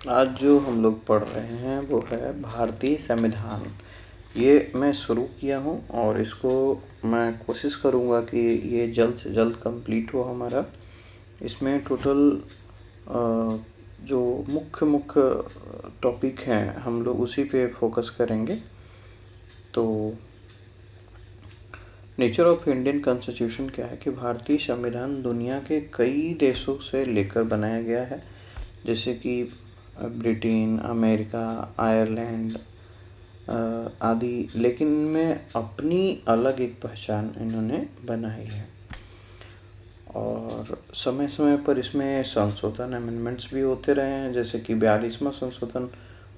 आज जो हम लोग पढ़ रहे हैं वो है भारतीय संविधान। ये मैं शुरू किया हूँ और इसको मैं कोशिश करूँगा कि ये जल्द से जल्द कंप्लीट हो हमारा। इसमें टोटल जो मुख्य मुख्य टॉपिक हैं हम लोग उसी पे फोकस करेंगे। तो नेचर ऑफ इंडियन कॉन्स्टिट्यूशन क्या है कि भारतीय संविधान दुनिया के कई देशों से लेकर बनाया गया है, जैसे कि ब्रिटेन, अमेरिका, आयरलैंड आदि, लेकिन इनमें अपनी अलग एक पहचान इन्होंने बनाई है। और समय समय पर इसमें संशोधन अमेंडमेंट्स भी होते रहे हैं, जैसे कि 42वां संशोधन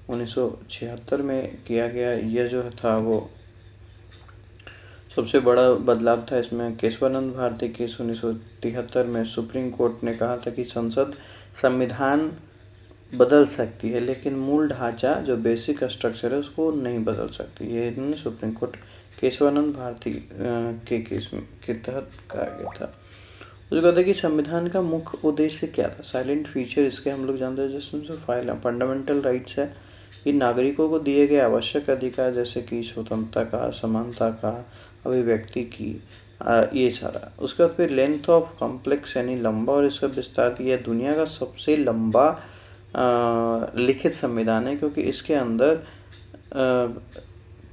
1976 में किया गया। यह जो था वो सबसे बड़ा बदलाव था। इसमें केशवानंद भारती केस 1973 में सुप्रीम कोर्ट ने कहा था कि संसद संविधान बदल सकती है, लेकिन मूल ढांचा जो बेसिक स्ट्रक्चर है उसको नहीं बदल सकती। ये इन्होंने सुप्रीम कोर्ट केशवानंद भारती के केस के तहत कहा गया था। उसको कहते हैं कि संविधान का मुख्य उद्देश्य क्या था। साइलेंट फीचर इसके हम लोग जानते हैं, जिसमें जो फंडामेंटल राइट्स है कि नागरिकों को दिए गए आवश्यक अधिकार, जैसे कि स्वतंत्रता का, समानता का, अभिव्यक्ति की, ये सारा। उसके बाद फिर लेंथ ऑफ कॉम्प्लेक्स यानी लंबा और इसका विस्तार दिया। दुनिया का सबसे लंबा लिखित संविधान है, क्योंकि इसके अंदर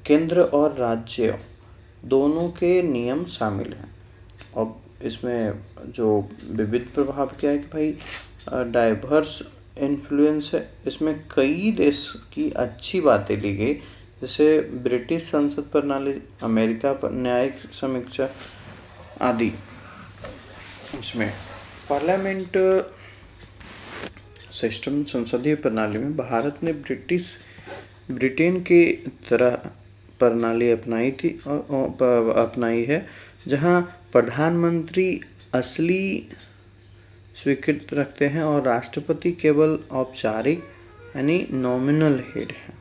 केंद्र और राज्य दोनों के नियम शामिल हैं। और इसमें जो विविध प्रभाव क्या है कि भाई डाइवर्स इन्फ्लुएंस है। इसमें कई देश की अच्छी बातें ली गई, जैसे ब्रिटिश संसद प्रणाली, अमेरिका पर न्यायिक समीक्षा आदि। इसमें पार्लियामेंट सिस्टम, संसदीय प्रणाली में भारत ने ब्रिटेन की तरह प्रणाली अपनाई है, जहां प्रधानमंत्री असली स्वीकृत रखते हैं और राष्ट्रपति केवल औपचारिक यानी नॉमिनल हेड है।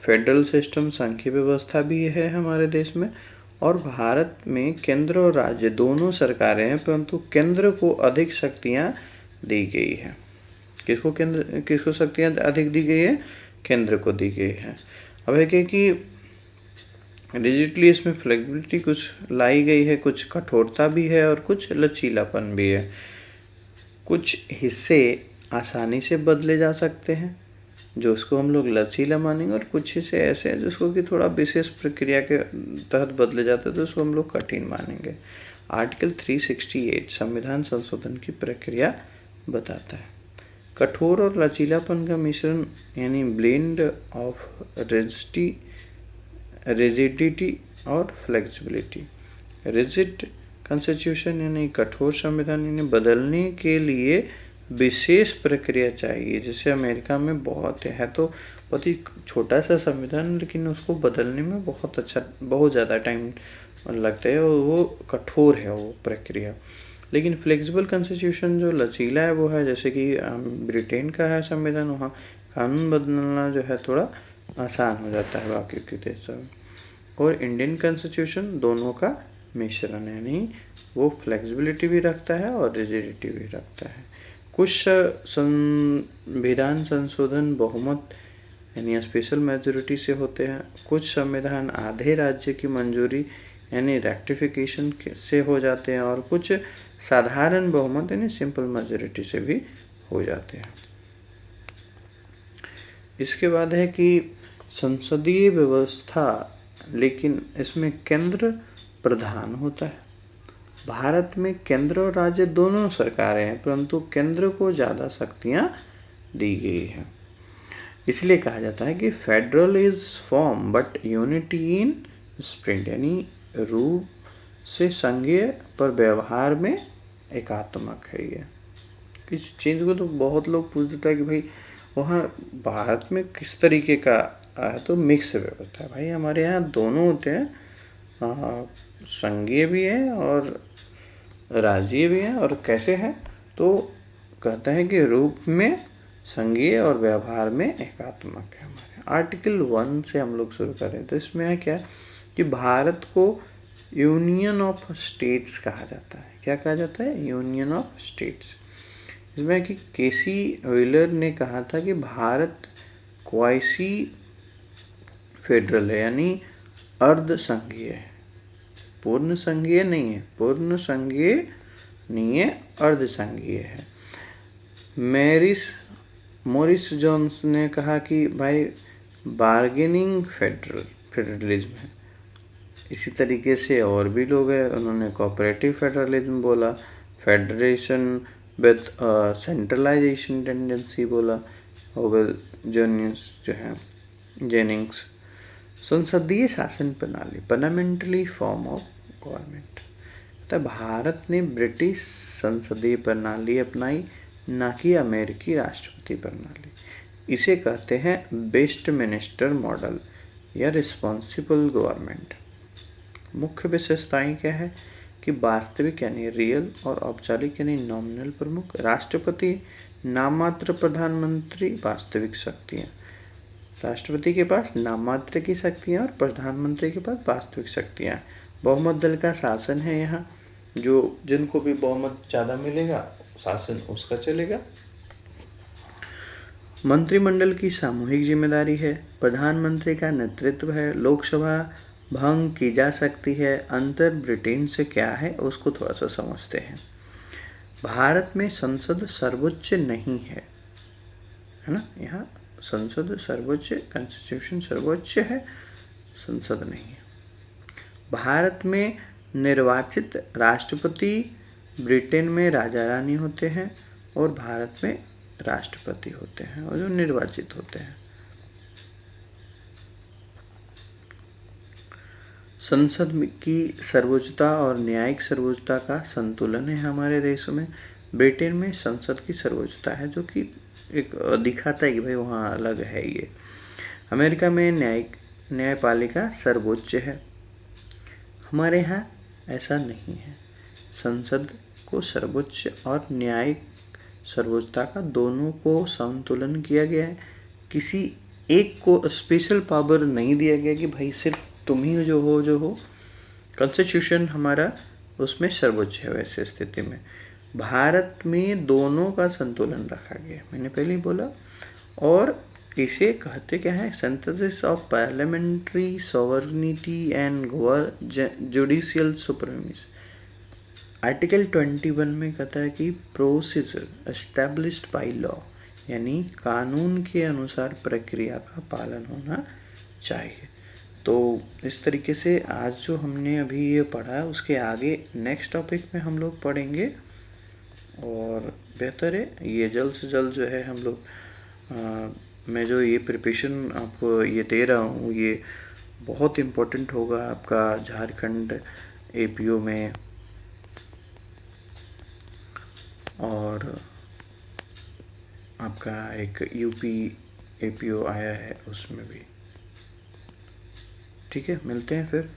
फेडरल सिस्टम, संघीय व्यवस्था भी है हमारे देश में। और भारत में केंद्र और राज्य दोनों सरकारें हैं, परंतु केंद्र को अधिक शक्तियां दी गई है। किसको शक्तियां अधिक दी गई है? केंद्र को दी गई है। अब है कि रिजिडली इसमें फ्लेक्सिबिलिटी कुछ लाई गई है, कुछ कठोरता भी है और कुछ लचीलापन भी है। कुछ हिस्से आसानी से बदले जा सकते हैं, जो उसको हम लोग लचीला मानेंगे, और कुछ हिस्से ऐसे हैं जिसको कि थोड़ा विशेष प्रक्रिया के तहत बदले जाते हैं, तो उसको हम लोग कठिन मानेंगे। आर्टिकल 368 संविधान संशोधन की प्रक्रिया बताता है। कठोर और लचीलापन का मिश्रण यानी ब्लेंड ऑफ रिजिडिटी और फ्लेक्सिबिलिटी। रिजिड कॉन्स्टिट्यूशन यानी कठोर संविधान, यानी बदलने के लिए विशेष प्रक्रिया चाहिए। जैसे अमेरिका में बहुत है तो बहुत ही छोटा सा संविधान, लेकिन उसको बदलने में बहुत ज़्यादा टाइम लगता है, और वो कठोर है वो प्रक्रिया। लेकिन फ्लेक्सिबल कॉन्स्टिट्यूशन जो लचीला है वो है, जैसे कि ब्रिटेन का है संविधान, वहाँ कानून बदलना जो है थोड़ा आसान हो जाता है बाकी के देशों में। और इंडियन कॉन्स्टिट्यूशन दोनों का मिश्रण है, यानी वो फ्लेक्सिबिलिटी भी रखता है और रिजिडिटी भी रखता है। कुछ संविधान संशोधन बहुमत यानी स्पेशल मेजोरिटी से होते हैं। कुछ संविधान आधे राज्य की मंजूरी यानी रेक्टिफिकेशन से हो जाते हैं, और कुछ साधारण बहुमत यानी सिंपल मेजोरिटी से भी हो जाते हैं। इसके बाद है कि संसदीय व्यवस्था, लेकिन इसमें केंद्र प्रधान होता है। भारत में केंद्र और राज्य दोनों सरकारें हैं, परंतु केंद्र को ज़्यादा शक्तियाँ दी गई हैं। इसलिए कहा जाता है कि federal is form but unity in sprint, यानी रूप से संघीय पर व्यवहार में एकात्मक है। ये किस चीज़ को तो बहुत लोग पूछ देता है कि भाई वहाँ भारत में किस तरीके का है, तो मिक्स व्यवस्था है। भाई हमारे यहाँ दोनों होते हैं, संघीय भी है और राज्य भी है। और कैसे है तो कहते हैं कि रूप में संघीय और व्यवहार में एकात्मक है। हमारे आर्टिकल 1 से हम लोग शुरू करें तो इसमें है क्या कि भारत को यूनियन ऑफ स्टेट्स कहा जाता है। क्या कहा जाता है? Union of states. इसमें कि केसी व्हीलर ने कहा था कि भारत क्वासी फेडरल है, यानी अर्ध संघीय है, पूर्ण संघीय नहीं है, पूर्ण संघीय नहीं है, अर्ध संघीय है। मोरिस जोन्स ने कहा कि भाई बार्गेनिंग फेडरलिज्म है। इसी तरीके से और भी लोग हैं, उन्होंने कोऑपरेटिव फेडरलिज्म बोला, फेडरेशन विद सेंट्रलाइजेशन टेंडेंसी बोला। ओवेल जेनिंग्स संसदीय शासन प्रणाली, पार्लियामेंट्री फॉर्म ऑफ गवर्नमेंट। तो भारत ने ब्रिटिश संसदीय प्रणाली अपनाई, ना कि अमेरिकी राष्ट्रपति प्रणाली। इसे कहते हैं वेस्टमिनिस्टर मॉडल या रिस्पॉन्सिबल गवर्नमेंट। मुख्य विशेषताएं क्या है कि वास्तविक यानी रियल और औपचारिक यानी नॉमिनल प्रमुख, राष्ट्रपति, नाममात्र प्रधानमंत्री, वास्तविक शक्तियां। राष्ट्रपति के पास नाममात्र की शक्तियां और प्रधानमंत्री के पास वास्तविक शक्तियां। बहुमत दल का शासन है यहाँ, जो जिनको भी बहुमत ज़्यादा मिलेगा शासन उसका चलेगा। मंत्रिमंडल की सामूहिक जिम्मेदारी है, प्रधानमंत्री का नेतृत्व है, लोकसभा भंग की जा सकती है। अंतर ब्रिटेन से क्या है उसको थोड़ा सा समझते हैं। भारत में संसद सर्वोच्च नहीं है ना, यहाँ संसद सर्वोच्च, कॉन्स्टिट्यूशन सर्वोच्च है, संसद नहीं है। भारत में निर्वाचित राष्ट्रपति, ब्रिटेन में राजा रानी होते हैं और भारत में राष्ट्रपति होते हैं और जो निर्वाचित होते हैं। संसद की सर्वोच्चता और न्यायिक सर्वोच्चता का संतुलन है हमारे देश में। ब्रिटेन में संसद की सर्वोच्चता है, जो कि एक दिखाता है कि भाई वहाँ अलग है ये। अमेरिका में न्यायपालिका सर्वोच्च है, हमारे यहाँ ऐसा नहीं है। संसद को सर्वोच्च और न्यायिक सर्वोच्चता का दोनों को संतुलन किया गया है। किसी एक को स्पेशल पावर नहीं दिया गया कि भाई सिर्फ तुम ही जो हो। कॉन्स्टिट्यूशन हमारा उसमें सर्वोच्च है। वैसे स्थिति में भारत में दोनों का संतुलन रखा गया, मैंने पहले ही बोला। और इसे कहते क्या है, synthesis of parliamentary sovereignty and judicial supremacy. Article 21 में कहता है कि प्रोसीजर एस्टैब्लिश्ड बाय लॉ, यानी कानून के अनुसार प्रक्रिया का पालन होना चाहिए। तो इस तरीके से आज जो हमने अभी ये पढ़ा, उसके आगे नेक्स्ट टॉपिक में हम लोग पढ़ेंगे। और बेहतर है ये जल्द से जल्द जो है हम लोग मैं जो ये प्रिपरेशन आपको ये दे रहा हूँ, ये बहुत इम्पोर्टेंट होगा आपका झारखंड एपीओ में और आपका एक यूपी एपीओ आया है उसमें भी। ठीक है, मिलते हैं फिर।